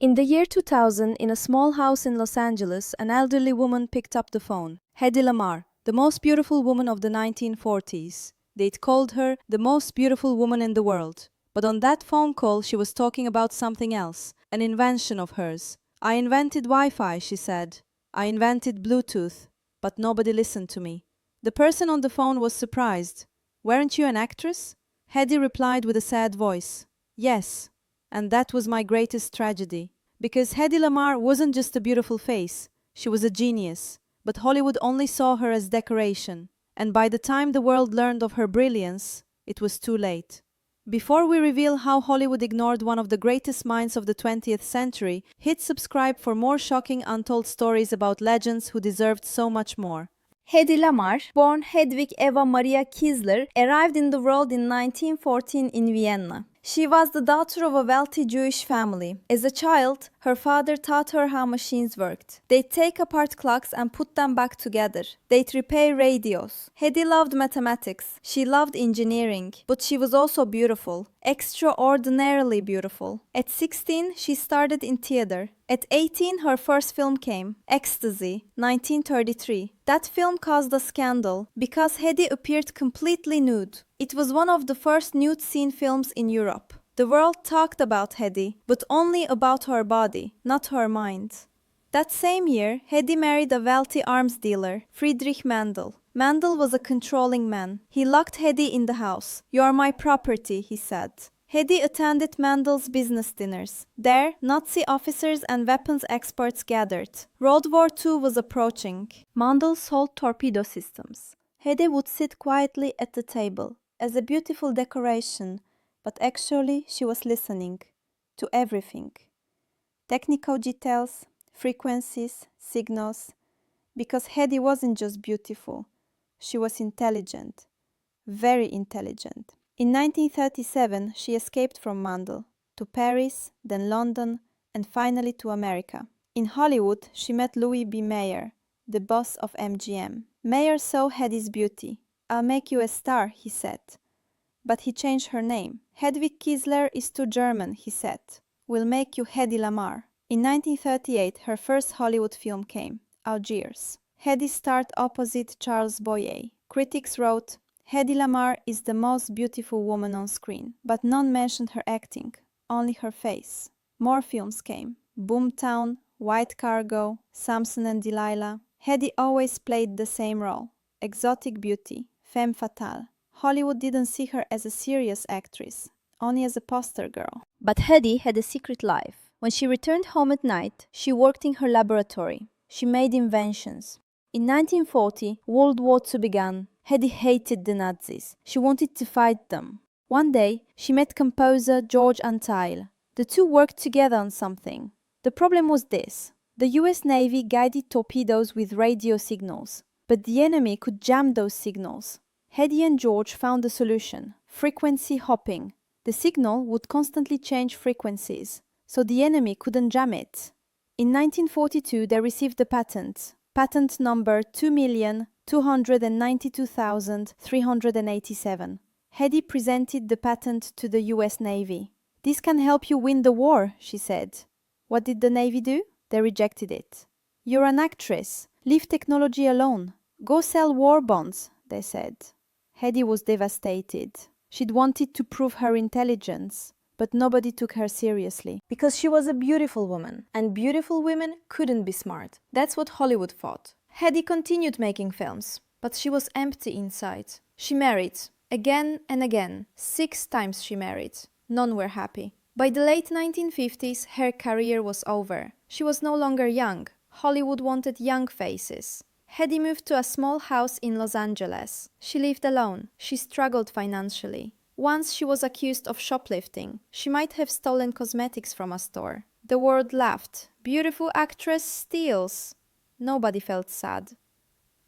In the year 2000, in a small house in Los Angeles, an elderly woman picked up the phone. Hedy Lamarr, the most beautiful woman of the 1940s. They'd called her the most beautiful woman in the world. But on that phone call, she was talking about something else, an invention of hers. I invented Wi-Fi, she said. I invented Bluetooth. But nobody listened to me. The person on the phone was surprised. Weren't you an actress? Hedy replied with a sad voice. Yes. And that was my greatest tragedy. Because Hedy Lamarr wasn't just a beautiful face, she was a genius. But Hollywood only saw her as decoration. And by the time the world learned of her brilliance, it was too late. Before we reveal how Hollywood ignored one of the greatest minds of the 20th century, hit subscribe for more shocking untold stories about legends who deserved so much more. Hedy Lamarr, born Hedwig Eva Maria Kiesler, arrived in the world in 1914 in Vienna. She was the daughter of a wealthy Jewish family. As a child, her father taught her how machines worked. They'd take apart clocks and put them back together. They'd repair radios. Hedy loved mathematics. She loved engineering. But she was also beautiful. Extraordinarily beautiful. At 16, she started in theater. At 18, her first film came, Ecstasy, 1933. That film caused a scandal because Hedy appeared completely nude. It was one of the first nude scene films in Europe. The world talked about Hedy, but only about her body, not her mind. That same year, Hedy married a wealthy arms dealer, Friedrich Mandel. Mandel was a controlling man. He locked Hedy in the house. "You are my property," he said. Hedy attended Mandel's business dinners. There, Nazi officers and weapons experts gathered. World War II was approaching. Mandel sold torpedo systems. Hedy would sit quietly at the table, as a beautiful decoration, but actually she was listening to everything. Technical details, frequencies, signals, because Hedy wasn't just beautiful, she was intelligent, very intelligent. In 1937, she escaped from Mandel, to Paris, then London, and finally to America. In Hollywood, she met Louis B. Mayer, the boss of MGM. Mayer saw Hedy's beauty. "I'll make you a star," he said. But he changed her name. "Hedwig Kiesler is too German," he said. "We'll make you Hedy Lamarr." In 1938, her first Hollywood film came, Algiers. Hedy starred opposite Charles Boyer. Critics wrote, "Hedy Lamarr is the most beautiful woman on screen," but none mentioned her acting, only her face. More films came. Boomtown, White Cargo, Samson and Delilah. Hedy always played the same role, exotic beauty, femme fatale. Hollywood didn't see her as a serious actress, only as a poster girl. But Hedy had a secret life. When she returned home at night, she worked in her laboratory. She made inventions. In 1940, World War II began. Hedy hated the Nazis. She wanted to fight them. One day, she met composer George Antheil. The two worked together on something. The problem was this. The US Navy guided torpedoes with radio signals, but the enemy could jam those signals. Hedy and George found a solution: frequency hopping. The signal would constantly change frequencies, so the enemy couldn't jam it. In 1942, they received the patent number 2,292,387. Hedy presented the patent to the US Navy. "This can help you win the war," she said. What did the Navy do? They rejected it. "You're an actress. Leave technology alone. Go sell war bonds," they said. Hedy was devastated. She'd wanted to prove her intelligence, but nobody took her seriously. Because she was a beautiful woman, and beautiful women couldn't be smart. That's what Hollywood thought. Hedy continued making films, but she was empty inside. She married, again and again. 6 times she married. None were happy. By the late 1950s, her career was over. She was no longer young. Hollywood wanted young faces. Hedy moved to a small house in Los Angeles. She lived alone. She struggled financially. Once she was accused of shoplifting. She might have stolen cosmetics from a store. The world laughed. Beautiful actress steals. Nobody felt sad.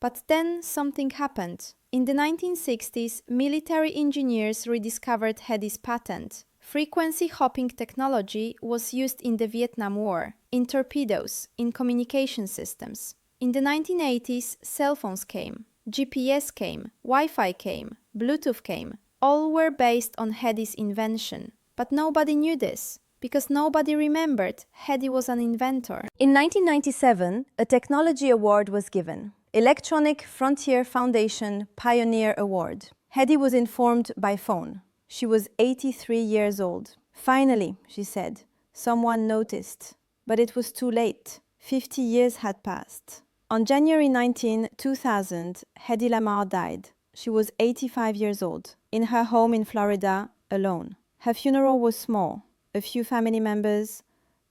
But then something happened. In the 1960s, military engineers rediscovered Hedy's patent. Frequency hopping technology was used in the Vietnam War, in torpedoes, in communication systems. In the 1980s, cell phones came, GPS came, Wi-Fi came, Bluetooth came. All were based on Hedy's invention. But nobody knew this. Because nobody remembered Hedy was an inventor. In 1997, a technology award was given. Electronic Frontier Foundation Pioneer Award. Hedy was informed by phone. She was 83 years old. Finally, she said, someone noticed. But it was too late. 50 years had passed. On January 19, 2000, Hedy Lamarr died. She was 85 years old, in her home in Florida, alone. Her funeral was small. A few family members,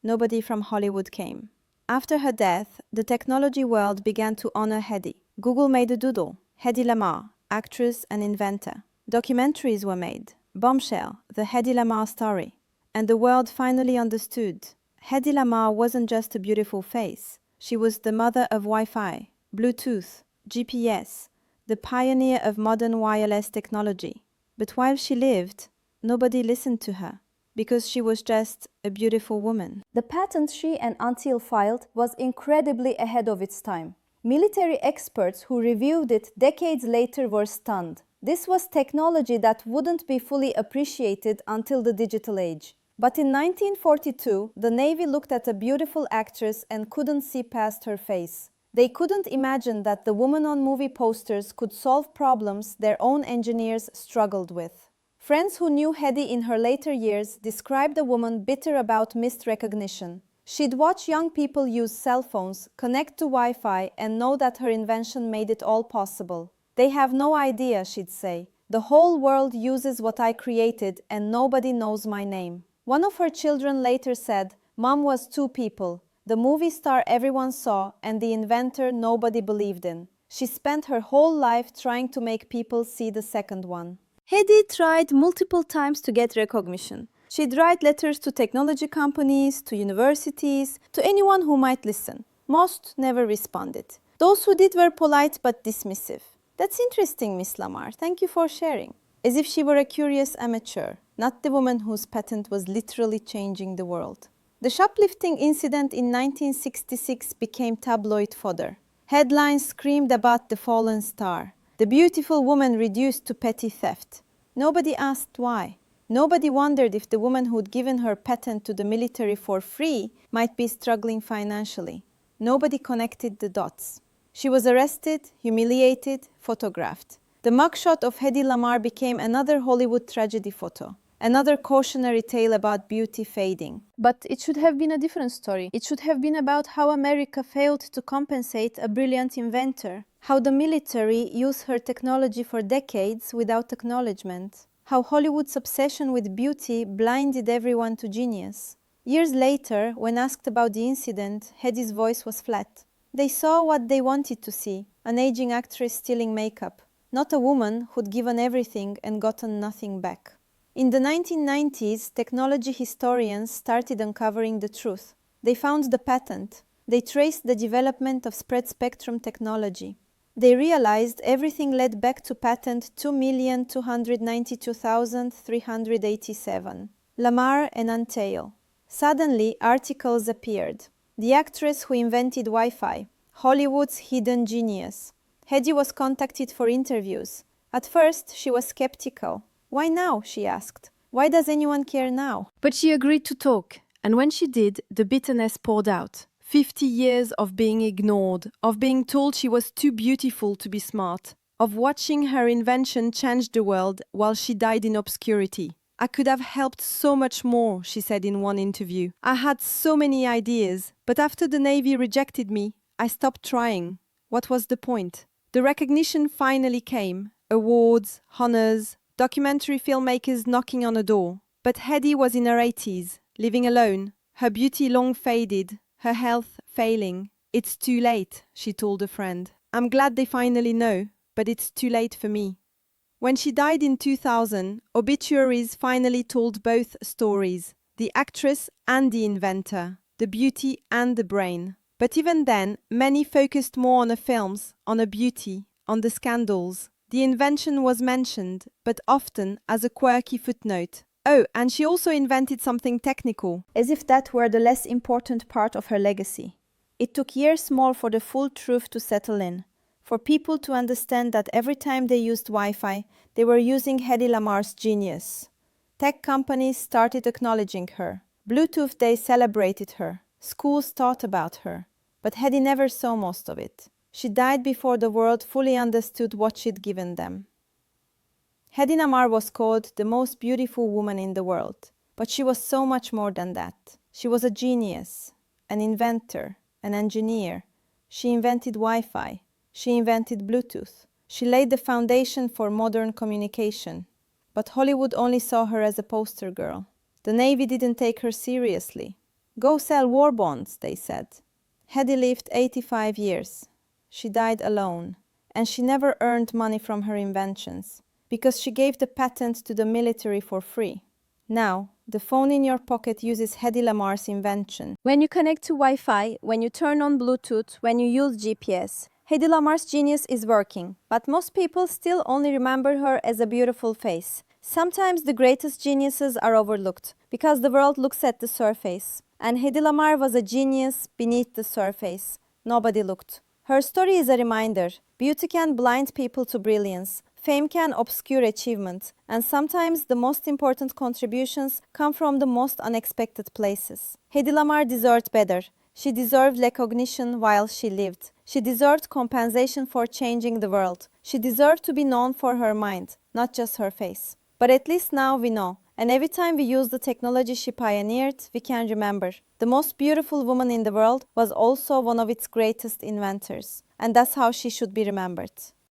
nobody from Hollywood came. After her death, the technology world began to honor Hedy. Google made a doodle, Hedy Lamarr, actress and inventor. Documentaries were made, Bombshell, the Hedy Lamarr story. And the world finally understood. Hedy Lamarr wasn't just a beautiful face. She was the mother of Wi-Fi, Bluetooth, GPS, the pioneer of modern wireless technology. But while she lived, nobody listened to her, because she was just a beautiful woman. The patent she and Antil filed was incredibly ahead of its time. Military experts who reviewed it decades later were stunned. This was technology that wouldn't be fully appreciated until the digital age. But in 1942, the Navy looked at a beautiful actress and couldn't see past her face. They couldn't imagine that the woman on movie posters could solve problems their own engineers struggled with. Friends who knew Hedy in her later years described the woman bitter about missed recognition. She'd watch young people use cell phones, connect to Wi-Fi, and know that her invention made it all possible. They have no idea, she'd say. The whole world uses what I created and nobody knows my name. One of her children later said, Mom was two people, the movie star everyone saw and the inventor nobody believed in. She spent her whole life trying to make people see the second one. Hedy tried multiple times to get recognition. She'd write letters to technology companies, to universities, to anyone who might listen. Most never responded. Those who did were polite but dismissive. That's interesting, Miss Lamarr. Thank you for sharing. As if she were a curious amateur, not the woman whose patent was literally changing the world. The shoplifting incident in 1966 became tabloid fodder. Headlines screamed about the fallen star, the beautiful woman reduced to petty theft. Nobody asked why. Nobody wondered if the woman who'd given her patent to the military for free might be struggling financially. Nobody connected the dots. She was arrested, humiliated, photographed. The mugshot of Hedy Lamarr became another Hollywood tragedy photo, another cautionary tale about beauty fading. But it should have been a different story. It should have been about how America failed to compensate a brilliant inventor, how the military used her technology for decades without acknowledgement, how Hollywood's obsession with beauty blinded everyone to genius. Years later, when asked about the incident, Hedy's voice was flat. They saw what they wanted to see, an aging actress stealing makeup, not a woman who'd given everything and gotten nothing back. In the 1990s, technology historians started uncovering the truth. They found the patent. They traced the development of spread-spectrum technology. They realized everything led back to patent 2,292,387. Lamarr and Antil. Suddenly, articles appeared. The actress who invented Wi-Fi, Hollywood's hidden genius. Hedy was contacted for interviews. At first, she was skeptical. Why now? She asked. Why does anyone care now? But she agreed to talk, and when she did, the bitterness poured out. 50 years of being ignored, of being told she was too beautiful to be smart, of watching her invention change the world while she died in obscurity. I could have helped so much more, she said in one interview. I had so many ideas, but after the Navy rejected me, I stopped trying. What was the point? The recognition finally came. Awards, honors, documentary filmmakers knocking on a door. But Hedy was in her 80s, living alone, her beauty long faded, her health failing. It's too late, she told a friend. I'm glad they finally know, but it's too late for me. When she died in 2000, obituaries finally told both stories, the actress and the inventor, the beauty and the brain. But even then, many focused more on the films, on her beauty, on the scandals. The invention was mentioned, but often as a quirky footnote. Oh, and she also invented something technical. As if that were the less important part of her legacy. It took years more for the full truth to settle in, for people to understand that every time they used Wi-Fi, they were using Hedy Lamarr's genius. Tech companies started acknowledging her. Bluetooth Day celebrated her. Schools taught about her. But Hedy never saw most of it. She died before the world fully understood what she'd given them. Hedy Lamarr was called the most beautiful woman in the world. But she was so much more than that. She was a genius, an inventor, an engineer. She invented Wi-Fi. She invented Bluetooth. She laid the foundation for modern communication. But Hollywood only saw her as a poster girl. The Navy didn't take her seriously. Go sell war bonds, they said. Hedy lived 85 years. She died alone. And she never earned money from her inventions, because she gave the patent to the military for free. Now, the phone in your pocket uses Hedy Lamarr's invention. When you connect to Wi-Fi, when you turn on Bluetooth, when you use GPS, Hedy Lamarr's genius is working, but most people still only remember her as a beautiful face. Sometimes the greatest geniuses are overlooked, because the world looks at the surface. And Hedy Lamarr was a genius beneath the surface. Nobody looked. Her story is a reminder. Beauty can blind people to brilliance. Fame can obscure achievement, and sometimes the most important contributions come from the most unexpected places. Hedy Lamarr deserved better. She deserved recognition while she lived. She deserved compensation for changing the world. She deserved to be known for her mind, not just her face. But at least now we know, and every time we use the technology she pioneered, we can remember. The most beautiful woman in the world was also one of its greatest inventors, and that's how she should be remembered.